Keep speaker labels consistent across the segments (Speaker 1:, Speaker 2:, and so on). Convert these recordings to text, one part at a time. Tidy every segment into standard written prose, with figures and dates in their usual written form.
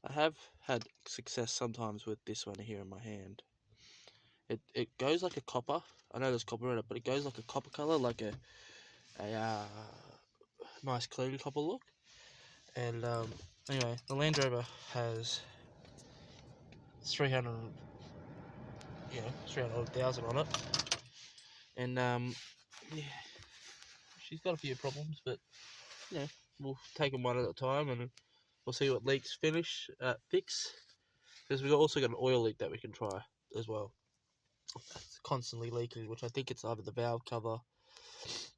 Speaker 1: I have had success sometimes with this one here in my hand. It goes like a copper. I know there's copper in it, but it goes like a copper color, like a nice clean copper look. And anyway, the Land Rover has 300, 300,000 on it, and yeah, she's got a few problems, but you know, we'll take them one at a time, and we'll see what leaks fix. Because we've also got an oil leak that we can try as well. It's constantly leaking, which I think it's either the valve cover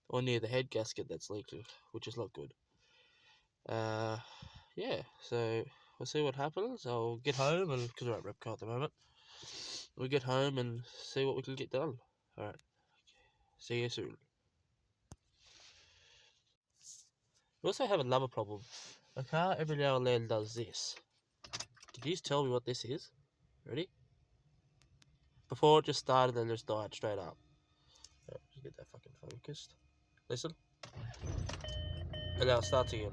Speaker 1: or near the head gasket that's leaking, which is not good. Yeah, so we'll see what happens. I'll get home, and because we're at Repco at the moment, we'll get home and see what we can get done. Alright, see you soon. We also have another problem. The car every now and then does this. Can you just tell me what this is? Ready? Before it just started and just died straight up. Right, just get that fucking focused. Listen. And now it starts again.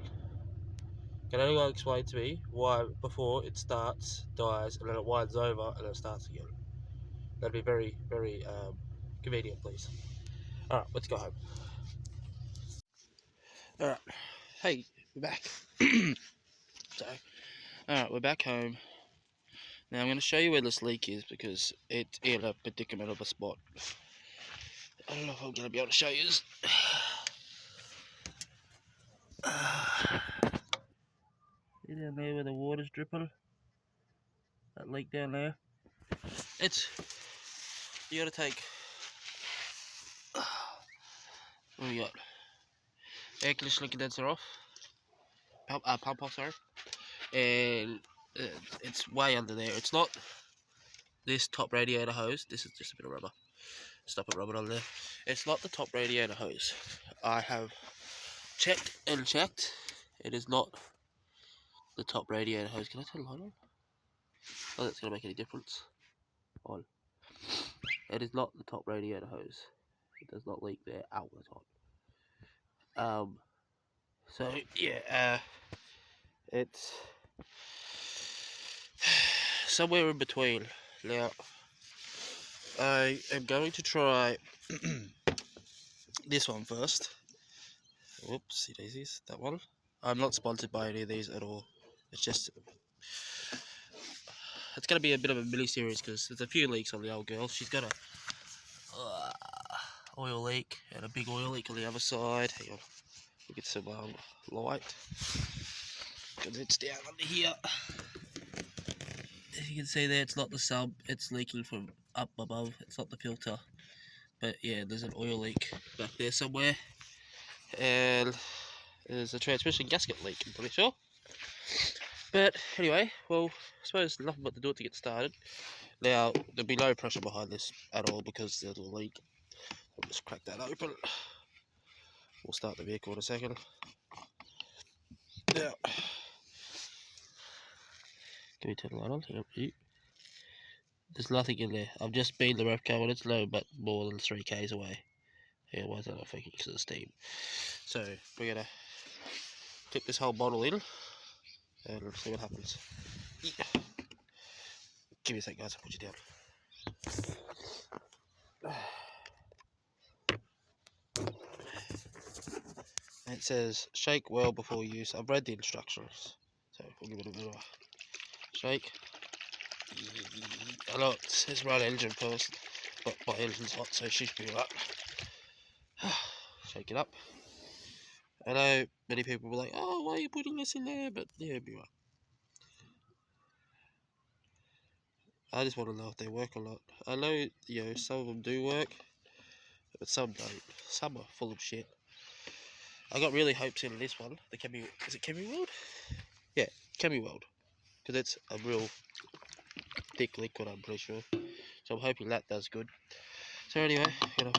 Speaker 1: Can anyone explain to me why before it starts, dies, and then it winds over and then it starts again? That'd be very, very convenient, please. Alright, let's go home. Alright, hey, we're back. So, alright, we're back home. Now I'm going to show you where this leak is because it's in a predicament of a spot. I don't know if I'm going to be able to show you this. See down there where the water's dripping? That leak down there? You got to take... What we got? Air conditioner condenser off. Pump off, sorry. And it's way under there. It's not this top radiator hose. This is just a bit of rubber. Stop it rubbing on there. It's not the top radiator hose. I have checked and checked. It is not the top radiator hose. Can I turn the light on? Oh, that's going to make any difference. On. It is not the top radiator hose. It does not leak there out the top. So yeah, it's somewhere in between. Now, I am going to try this one first. Whoopsie daisies, that one. I'm not sponsored by any of these at all. It's just, it's going to be a bit of a mini series because there's a few leaks on the old girl. She's got a oil leak and a big oil leak on the other side. Hang on, we'll get some light. Because it's down under here. As you can see there, it's not the sub, it's leaking from up above. It's not the filter. But yeah, there's an oil leak back there somewhere. And there's a transmission gasket leak, I'm pretty sure. But anyway, well, I suppose nothing but to do it to get started. Now, there'll be no pressure behind this at all because there's a leak. I'll just crack that open. We'll start the vehicle in a second. Now, can we turn the light on? Yep. There's nothing in there. I've just been the Repco and it's low, but more than 3 k's away. Yeah, why is that not thinking? Because of the steam. So, we're going to clip this whole bottle in and see what happens. Yeah. Give me a sec, guys, I'll put you down. It says shake well before use. I've read the instructions, so we'll give it a bit of a shake. I know it says run engine first, but my engine's hot, so she should be right. Shake it up. I know many people will be like, oh, why are you putting this in there? But yeah, it'll be right. I just want to know if they work or not. I know, some of them do work, but some don't. Some are full of shit. I got really hopes in this one. The is it Chemi World? Yeah, Chemi World. Because it's a real thick liquid, I'm pretty sure. So I'm hoping that does good. So anyway, I'm gonna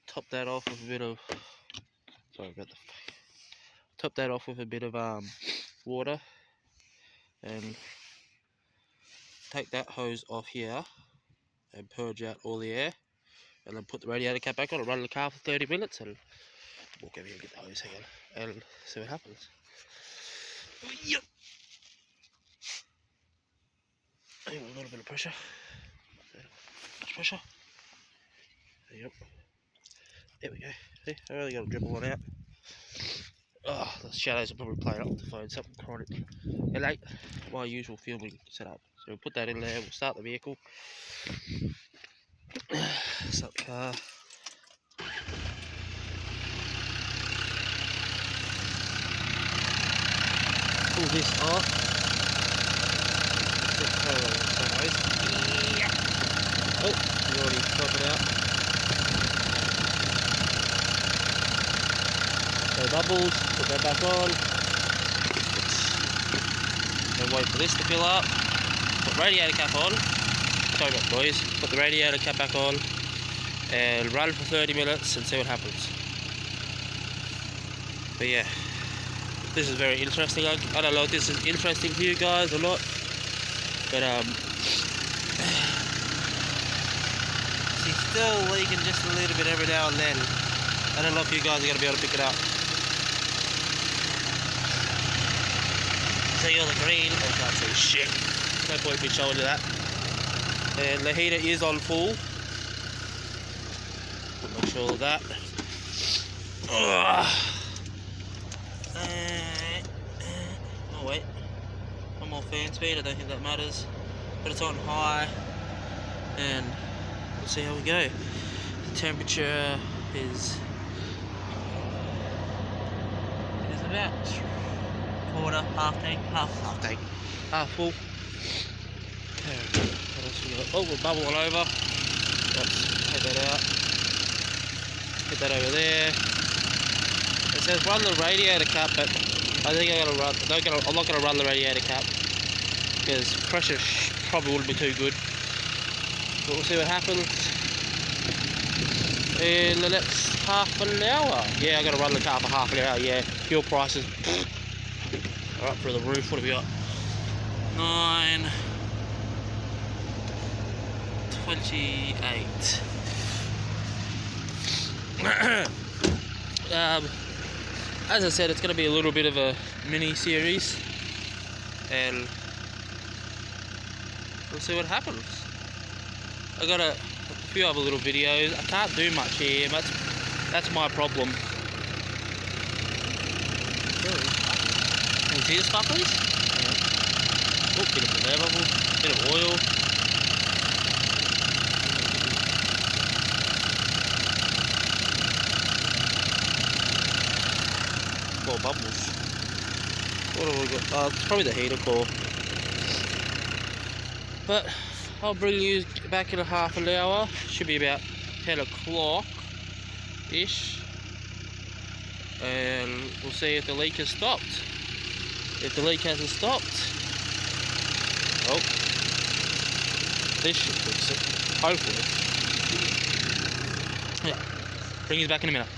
Speaker 1: top that off with a bit of... Sorry about the... Top that off with a bit of water. And take that hose off here. And purge out all the air. And then put the radiator cap back on and run the car for 30 minutes. And walk over here and get the hose again. And see what happens. Yep. A little bit of pressure. Much pressure. Yep. There we go. See, I really got to dribble one out. Oh, the shadows are probably playing up with the phone. Something chronic. L8, my usual filming setup. So we'll put that in there. We'll start the vehicle. Start the car. Pull this off. Oh, we already top it out. No bubbles, put that back on. And wait for this to fill up. Put radiator cap on. Sorry about the noise. Put the radiator cap back on and run for 30 minutes and see what happens. But yeah, this is very interesting. I don't know if this is interesting for you guys or not, but she's still leaking just a little bit every now and then. I don't know if you guys are going to be able to pick it up. See all the green? I can't see shit. No point in me showing you that. And the heater is on full. Make sure of that. Oh wait. One more fan speed, I don't think that matters. But it's on high. And we'll see how we go. The temperature is about quarter, half tank, half full. What else we got? Oh, we're bubbling over. Let's take that out. Put that over there. It says run the radiator cap, but I think I'm not gonna run the radiator cap because pressure probably wouldn't be too good. But we'll see what happens in the next half an hour. Yeah, I gotta run the car for half an hour. Yeah, fuel prices are up through the roof. What have we got? 9.28. As I said, it's going to be a little bit of a mini series, and we'll see what happens. I got a few other little videos. I can't do much here. That's my problem. Can you see the sparklies? Yeah. Oh, bit of air bubble, bit of oil. More bubbles. What have we got? It's probably the heater core. But I'll bring you back in a half an hour. Should be about 10 o'clock ish. And we'll see if the leak has stopped. If the leak hasn't stopped, oh, this should fix it. Hopefully. Yeah. Bring you back in a minute.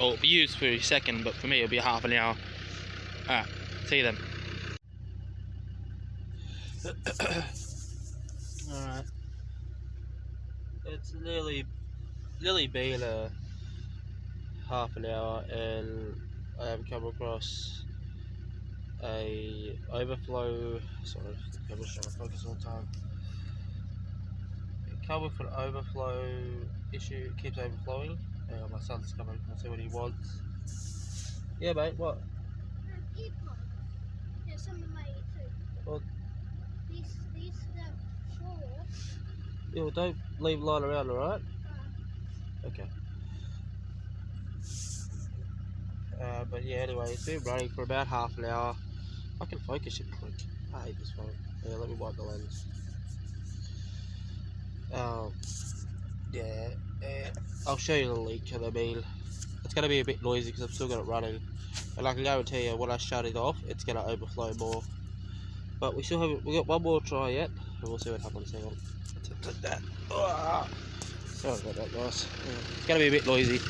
Speaker 1: Oh, it'll be used for a second, but for me it'll be half an hour. Alright, see you then. Alright. It's nearly been a half an hour and I have come across a overflow. Sorry, the camera's trying to focus all the time. It come with an overflow issue. It keeps overflowing. My son's coming. I'll see what he wants. Yeah, mate. What?
Speaker 2: Earpods. Yeah, some of my too.
Speaker 1: Well,
Speaker 2: these are short.
Speaker 1: yeah, well, don't leave lying around, alright? Okay. But yeah, anyway, it's been running for about half an hour. I can focus it quick. I hate this phone. Yeah, let me wipe the lens. Yeah, I'll show you the leak. I mean, it's going to be a bit noisy because I've still got it running. And I can guarantee you, when I shut it off, it's going to overflow more. But we got one more try yet, and we'll see what happens. Hang on. Take that. Sorry about that, guys. Yeah, it's going to be a bit noisy.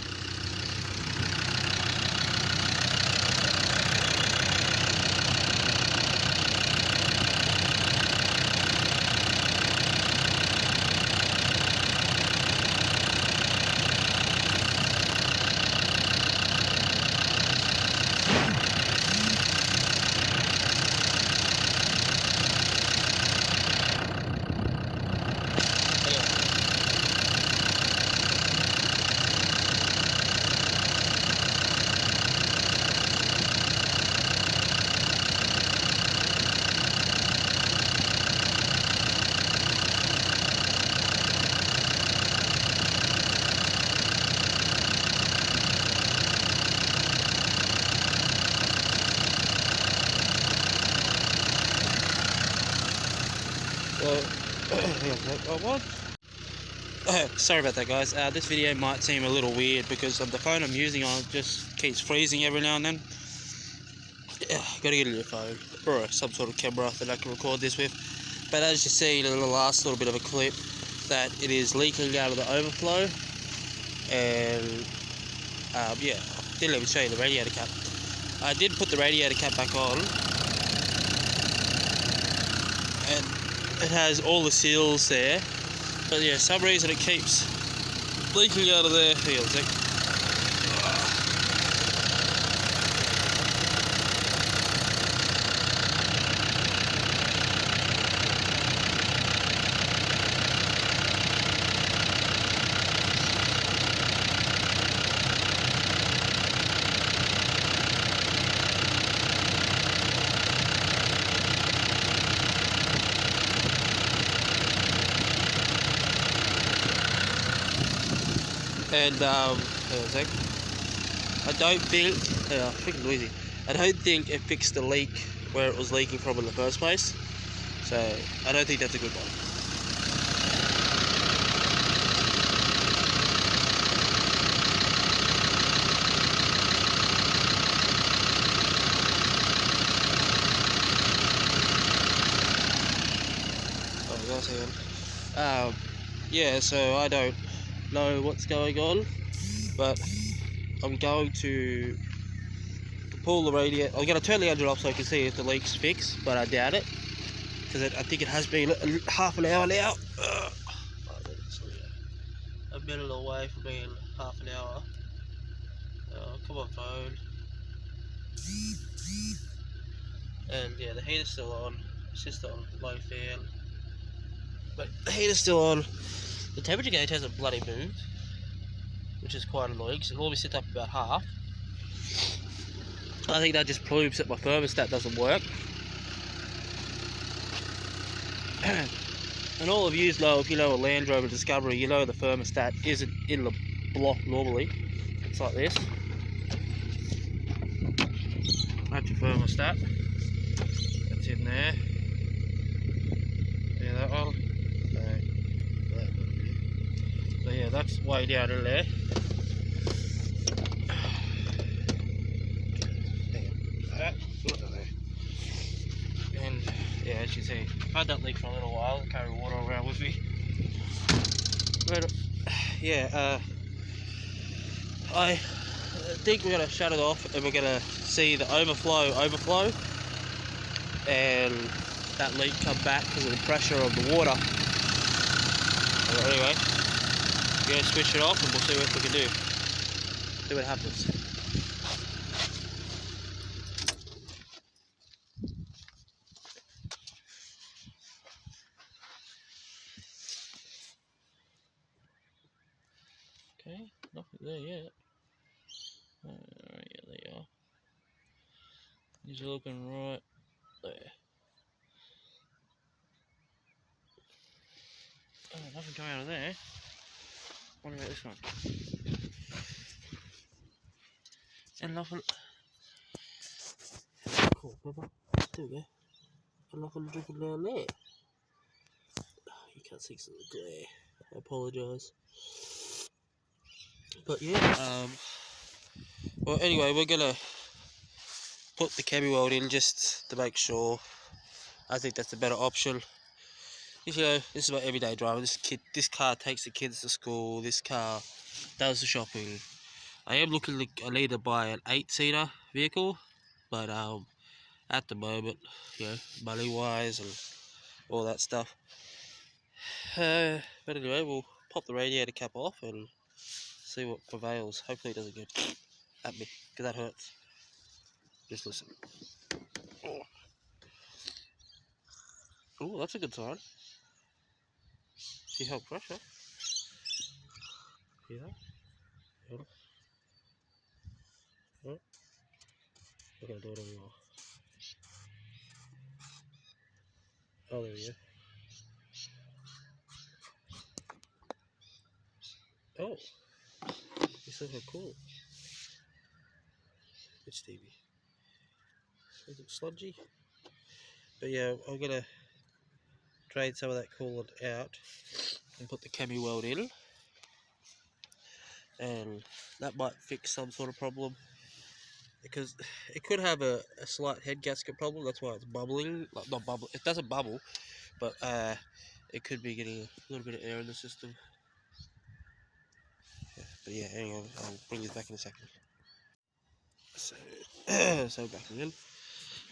Speaker 1: Oh, what? Sorry about that, guys. This video might seem a little weird because the phone I'm using on just keeps freezing every now and then. Gotta get a new phone or some sort of camera that I can record this with. But as you see in the last little bit of a clip, that it is leaking out of the overflow, and yeah, didn't even show you the radiator cap. I did put the radiator cap back on, and it has all the seals there. But yeah, some reason it keeps leaking out of there. Hang on a sec. And hang on a sec. I don't think, freaking noisy. I don't think it fixed the leak where it was leaking from in the first place. So I don't think that's a good one. Oh, guys, hang on. Yeah, so I don't know what's going on, but I'm going to pull the radiator. I'm going to turn the engine off so I can see if the leak's fixed, but I doubt it, because I think it has been half an hour now. A minute away from being half an hour. Come on, phone. And yeah, the heater's still on. It's just on low fan, but the heater's still on. The temperature gauge hasn't bloody moved, which is quite annoying because it normally sits up about half. I think that just proves that my thermostat doesn't work. And all of you know, if you know a Land Rover Discovery, you know the thermostat isn't in the block normally. It's like this. That's your thermostat. That's in there. Yeah, that one. So yeah, that's way down in there. And yeah, as you see, I've had that leak for a little while. I carry water around with me. But yeah, I think we're gonna shut it off and we're gonna see the overflow, and that leak come back because of the pressure of the water. But anyway, we're gonna switch it off and we'll see what we can do. See what happens. Okay, nothing there yet. Yeah, there you are. He's looking right there. Oh, nothing coming out of there. What about this one? And nothing. Cool, Pepper. There we go. And nothing dripping down there. Oh, you can't see some of the glare. I apologise. But yeah, well, anyway, we're gonna put the cabby weld in just to make sure. I think that's a better option. You know, this is my everyday driver. This car takes the kids to school. This car does the shopping. I am looking to, I need to buy an 8-seater vehicle, but at the moment, you know, money wise and all that stuff. But anyway, we'll pop the radiator cap off and see what prevails. Hopefully it doesn't go at me, because that hurts. Just listen. Oh, that's a good sign. See how pressure? See that? Yeah. Yeah. We're gonna do it anymore. Oh, there we go. Oh, it's so cool. It's Stevie. Is it sludgy? But yeah, I'm gonna drain some of that coolant out and put the Cami Weld in, and that might fix some sort of problem, because it could have a slight head gasket problem. That's why it's bubbling. Like, not bubble, it doesn't bubble, but it could be getting a little bit of air in the system. But yeah, anyway, I'll bring this back in a second. So, so back again.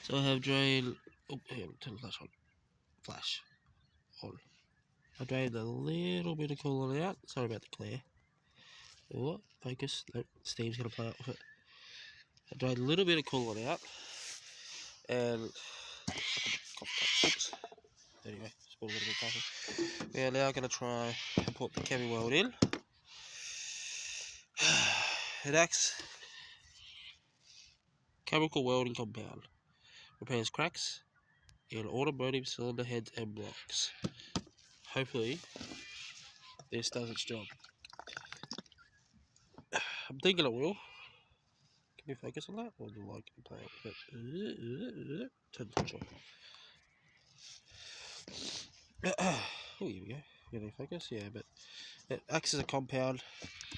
Speaker 1: So I have drained. Oh, here, turn the flash on. Flash on. I drained a little bit of coolant out. Sorry about the glare. Oh, focus. Nope, steam's gonna play out with it. I drained a little bit of coolant out, and oops. Anyway, spilled a little bit of coffee. We are now gonna try and put the Cami Weld in. It acts chemical welding compound. Repairs cracks in automotive cylinder heads and blocks. Hopefully, this does its job. I'm thinking it will. Can you focus on that? Or the light can play out with it? Turn the touch on. Oh, here we go. Getting focus? Yeah, but it acts as a compound,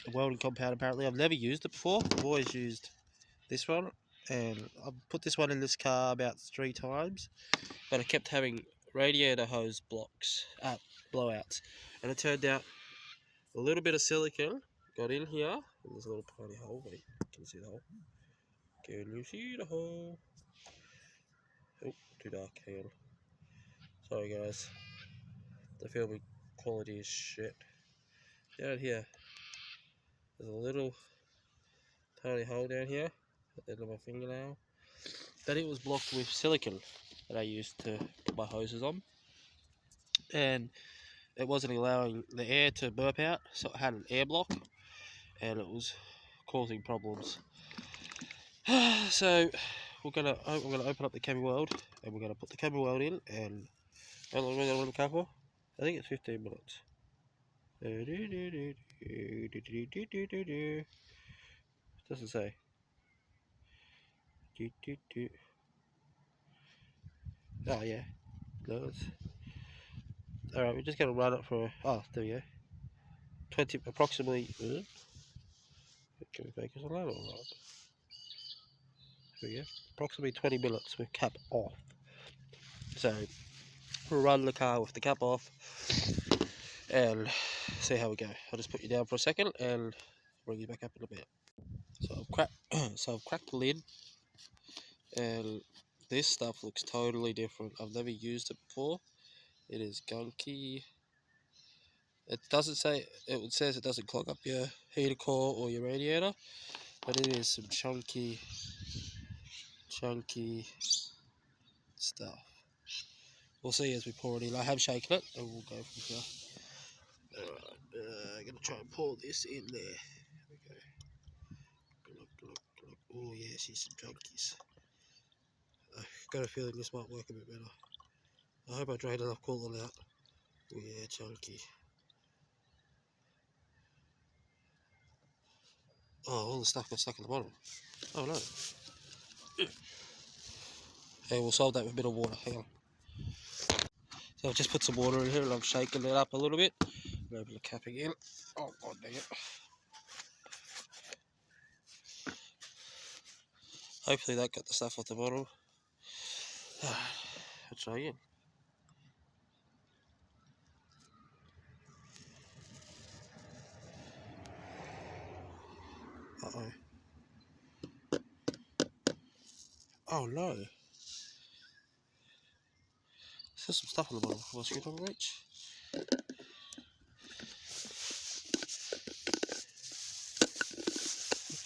Speaker 1: a welding compound apparently. I've never used it before. I've always used this one, and I've put this one in this car about 3 times, but I kept having radiator hose blowouts, and it turned out a little bit of silicone got in here, and there's a little tiny hole. Wait, can you see the hole? Can you see the hole? Oh, too dark, hang on. Sorry guys, the filming quality is shit. Down here, there's a little tiny hole down here at the end of my fingernail, but it was blocked with silicone that I used to put my hoses on, and it wasn't allowing the air to burp out, so it had an air block, and it was causing problems. So I'm gonna open up the Cami Weld, and we're gonna put the Cami Weld in, and how long are we gonna run the car for? I think it's 15 minutes. Doesn't say. Oh yeah, no, it's alright. We're just gonna run it for. Oh, there we go. Approximately. Can we focus on that? All right. There we go. Approximately 20 minutes with cap off. So we'll run the car with the cap off and see how we go. I'll just put you down for a second and bring you back up in a bit. So I've cracked the lid, and this stuff looks totally different. I've never used it before. It is gunky. It doesn't say, it says it doesn't clog up your heater core or your radiator, but it is some chunky stuff. We'll see as we pour it in. I have shaken it, and we'll go from here. Alright, I'm gonna try and pour this in there. There we go. Oh yeah, see some chunkies. I've got a feeling this might work a bit better. I hope I drained enough coolant out. Oh yeah, chunky. Oh, all the stuff got stuck in the bottom. Oh no. Hey, we'll solve that with a bit of water. Hang on. So I've just put some water in here, and I'm shaking it up a little bit. Open the cap again. Oh god dang it. Hopefully that got the stuff off the bottom. Let's try again. Uh-oh. Oh no. There's some stuff on the bottom. Will I scoot on the reach?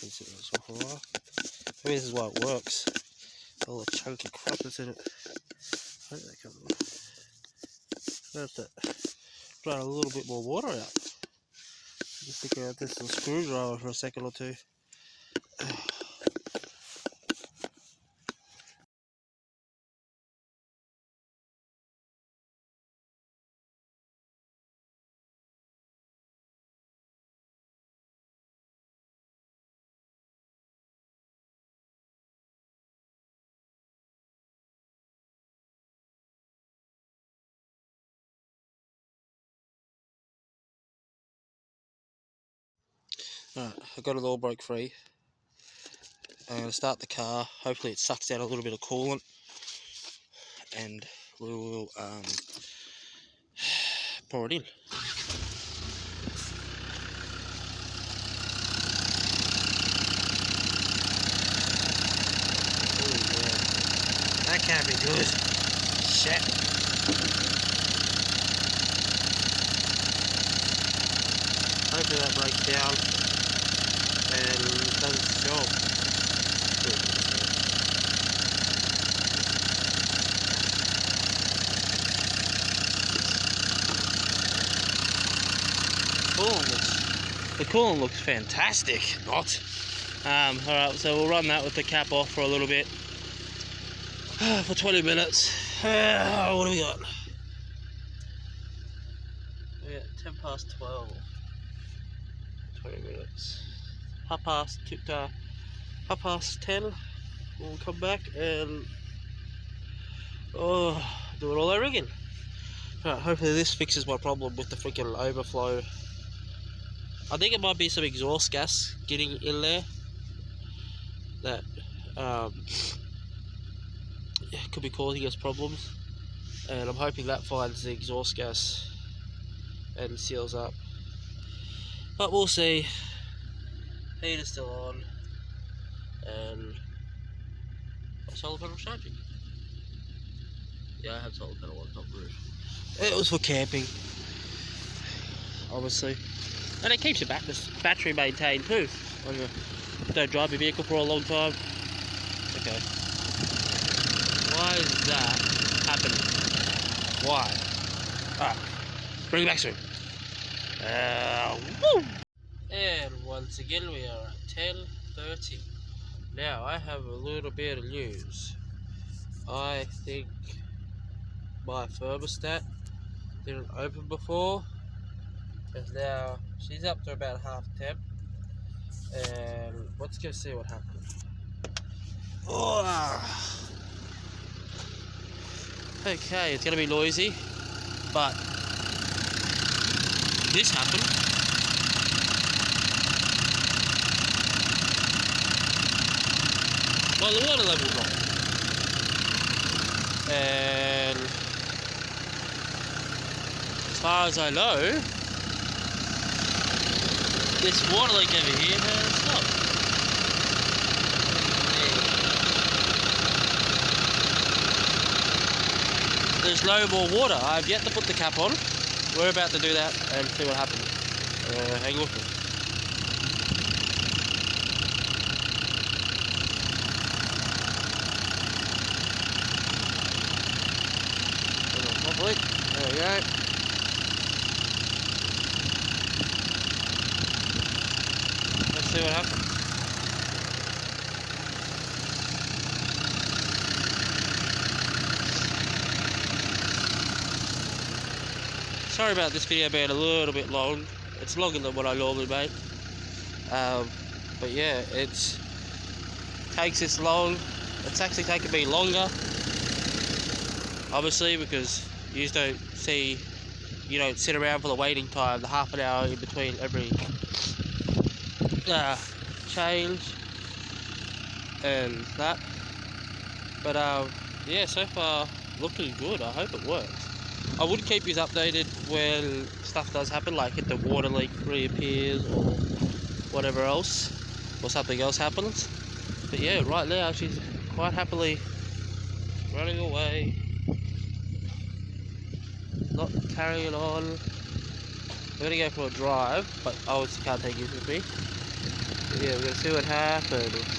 Speaker 1: Consider this one for a while. Maybe this is why it works. All the chunky crap that's in it. I think that comes off. I have to drain a little bit more water out. Just stick around this little screwdriver for a second or two. Alright, I got it all broke free. I'm going to start the car. Hopefully it sucks out a little bit of coolant. And we will pour it in. Oh yeah, that can't be good. Shit. Hopefully that breaks down and does its job. The coolant looks fantastic. Not. Alright, so we'll run that with the cap off for a little bit. For 20 minutes. What do we got? We got 10 past 12. 20 minutes. Half past 10. We'll come back and do it all over again. Alright, hopefully this fixes my problem with the freaking overflow. I think it might be some exhaust gas getting in there that could be causing us problems, and I'm hoping that finds the exhaust gas and seals up, but we'll see. Heater's still on and my solar panel's charging. Yeah, I have solar panel on top roof. It was for camping, obviously, and it keeps your battery maintained too when you don't drive your vehicle for a long time. Okay. Why is that happening? Why? Bring it back soon. Woo! And once again we are at 10:30. Now I have a little bit of news. I think my thermostat didn't open before, and now she's up to about half temp. And let's go see what happened. Okay, it's gonna be noisy, but this happened. Well, the water level dropped, and as far as I know, this water leak over here has stopped. There's no more water. I've yet to put the cap on. We're about to do that and see what happens. Hang with me. There we go. Let's see what happens. Sorry about this video being a little bit long. It's longer than what I normally make. But yeah, it takes this long. It's actually taken me longer, obviously, because you don't sit around for the waiting time, the half an hour in between every change and that. But yeah, so far looking good. I hope it works. I would keep you updated when stuff does happen, like if the water leak reappears or whatever else, or something else happens. But yeah, right now she's quite happily running away, not carrying on. We're gonna go for a drive, but I obviously can't take you with me. But yeah, we're gonna see what happens.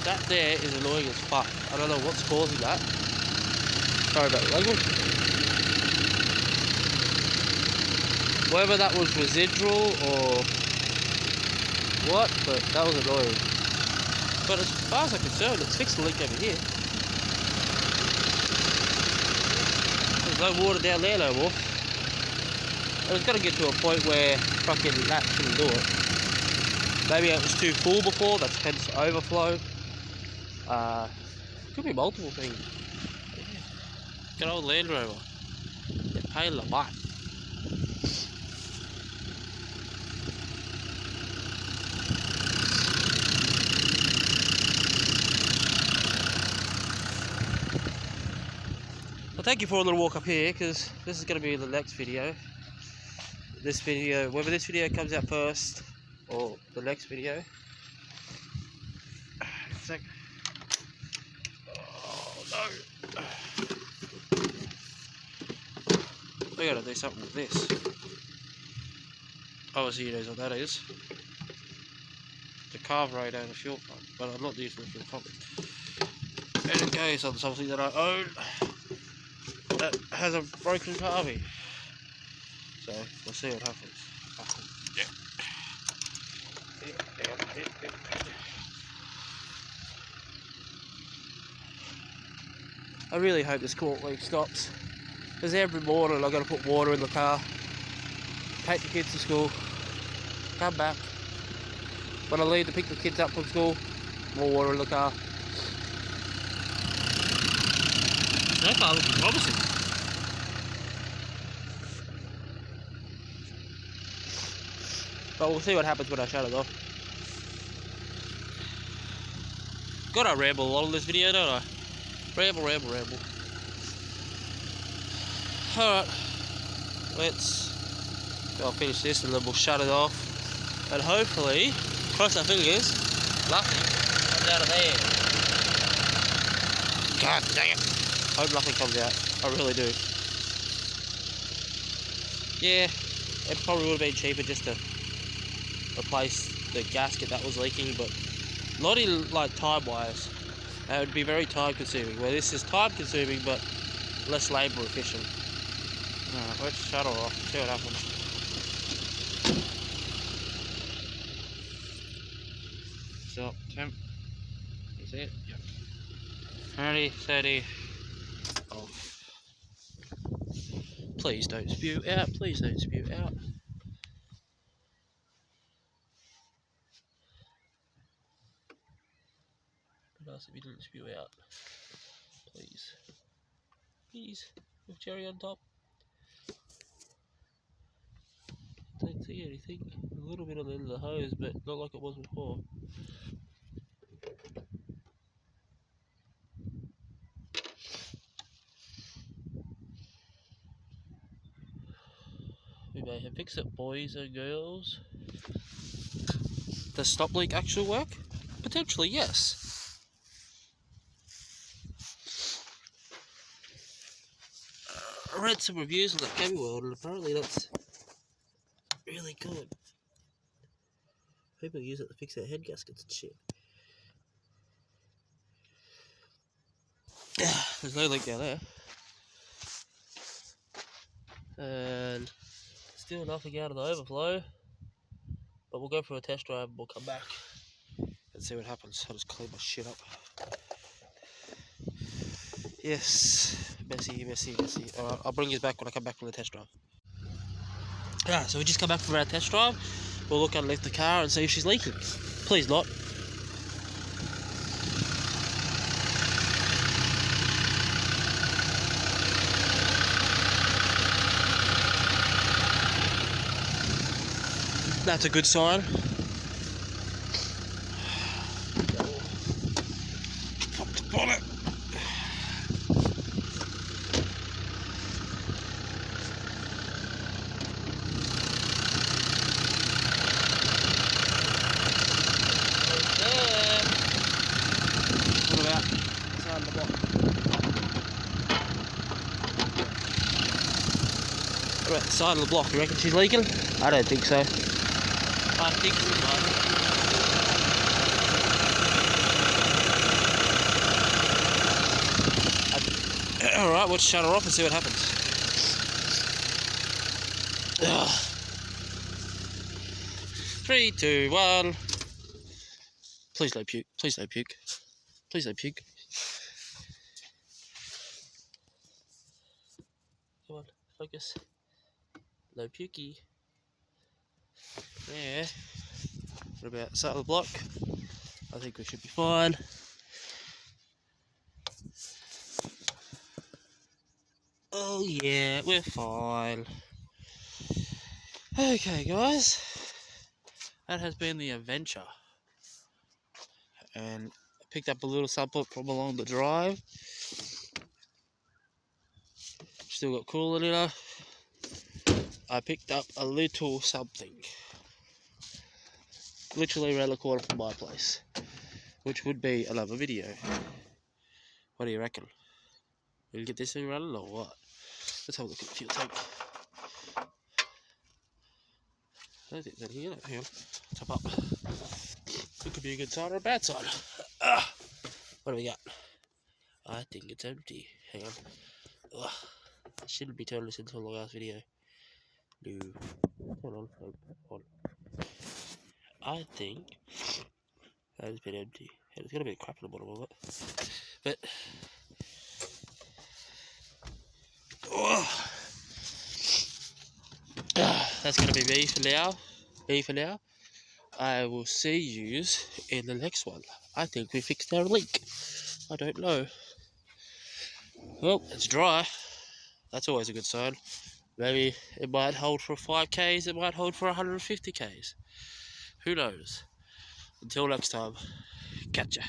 Speaker 1: That there is annoying as fuck. I don't know what's causing that. Sorry about the language. Whether that was residual or what, but that was annoying. But as far as I'm concerned, it's fixed the leak over here. There's no water down there no more. And it's got to get to a point where fucking that shouldn't do it. Maybe it was too full before, that's hence overflow. Could be multiple things. Good old Land Rover. They're pain in the butt. I'll take you for a little walk up here because this is going to be the next video. This video, whether this video comes out first or the next video. Sec. Oh no! We gotta do something with this. Obviously, you know what that is. The carburetor and the fuel pump, but I'm not using the fuel pump. And in case on something that I own that has a broken carby. So we'll see what happens. I really hope this cork leak stops, because every morning I've got to put water in the car, take the kids to school, come back. When I leave to pick the kids up from school, more water in the car. So far looking promising. But we'll see what happens when I shut it off. God, I ramble a lot on this video, don't I? Ramble. Alright, I'll finish this and then we'll shut it off. And hopefully, cross our fingers, nothing comes out of there. God dang it. Hope nothing comes out. I really do. Yeah, it probably would have been cheaper just to replace the gasket that was leaking, but not in like time wise. That would be very time consuming. Well, this is time consuming but less labour efficient. Alright, let's shut her off, see what happens. So, temp, is it? Yep. 30, 30, off. Please don't spew out, please don't spew out. What else if you didn't spew out? Please. Please, with cherry on top. Don't see anything. A little bit on the end of the hose, but not like it was before. We may have fixed it, boys and girls. Does stop leak actually work? Potentially, yes. I read some reviews on the Cabby World and apparently that's really good. People use it to fix their head gaskets and shit. There's no leak down there. And still nothing out of the overflow. But we'll go for a test drive and we'll come back and see what happens. I'll just clean my shit up. Yes, messy. Alright, I'll bring you back when I come back from the test drive. So we just come back from our test drive. We'll look underneath the car and see if she's leaking. Please not. That's a good sign. Pop the bonnet. What about side of the block? What about the side of the block? You reckon she's leaking? I don't think so. I think she might. Alright, we'll shut her off and see what happens. Ugh. 3, 2, 1. Please don't puke. Please don't puke. Please don't puke. Come on, focus. No pukey. Yeah. What about start of the block? I think we should be fine. Oh yeah, we're fine. Okay guys, that has been the adventure. And I picked up a little something from along the drive. Still got cooler in her. I picked up a little something. Literally around the corner from my place. Which would be another video. What do you reckon? Will you get this thing running or what? Let's have a look at the fuel tank. I don't think there's anything in it. Hang on. Top up. It could be a good sign or a bad sign. What do we got? I think it's empty. Hang on. Ugh. I shouldn't be turning this into a long ass video. No. Hold on. Hold on. I think that has been empty. And there's got a bit of crap in the bottom of it. But that's gonna be me for now. I will see you in the next one. I think we fixed our leak. I don't know. Well, it's dry. That's always a good sign. Maybe it might hold for 5Ks, it might hold for 150Ks. Who knows? Until next time, catch ya.